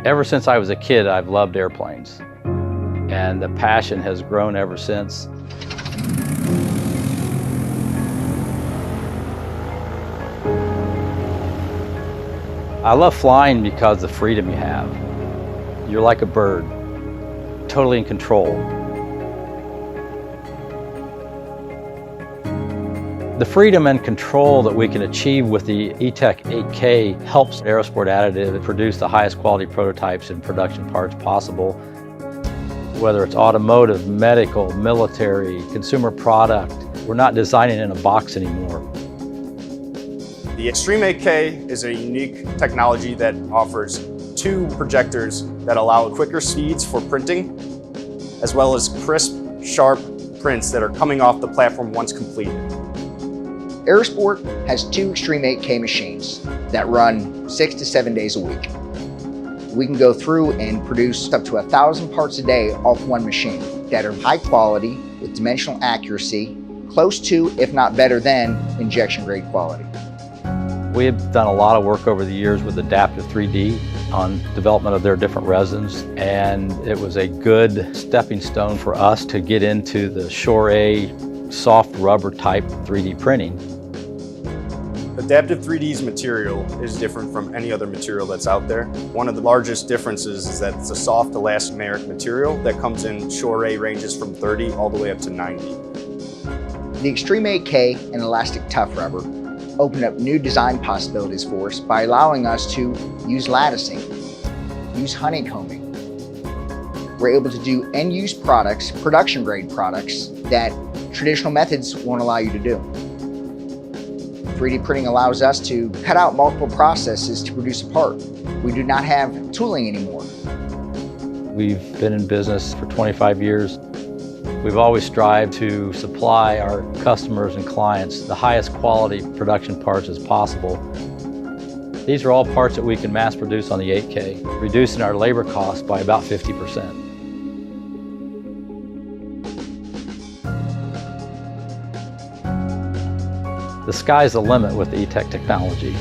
Ever since I was a kid, I've loved airplanes, and the passion has grown ever since. I love flying because of the freedom you have. You're like a bird, totally in control. The freedom and control that we can achieve with the E-TEC 8K helps Aerosport Additive produce the highest quality prototypes and production parts possible. Whether it's automotive, medical, military, consumer product, we're not designing in a box anymore. The Extreme 8K is a unique technology that offers two projectors that allow quicker speeds for printing, as well as crisp, sharp prints that are coming off the platform once completed. Aerosport has two Extreme 8K machines that run 6 to 7 days a week. We can go through and produce up to 1,000 parts a day off one machine that are high quality with dimensional accuracy, close to, if not better than, injection grade quality. We have done a lot of work over the years with Adaptive 3D on development of their different resins, and it was a good stepping stone for us to get into the Shore-A soft rubber type 3D printing. Adaptive 3D's material is different from any other material that's out there. One of the largest differences is that it's a soft elastomeric material that comes in Shore-A ranges from 30 all the way up to 90. The Extreme 8K and Elastic Tough Rubber opened up new design possibilities for us by allowing us to use latticing, use honeycombing. We're able to do end-use products, production-grade products, that traditional methods won't allow you to do. 3D printing allows us to cut out multiple processes to produce a part. We do not have tooling anymore. We've been in business for 25 years. We've always strived to supply our customers and clients the highest quality production parts as possible. These are all parts that we can mass produce on the 8K, reducing our labor costs by about 50%. The sky's the limit with the E-TEC technology.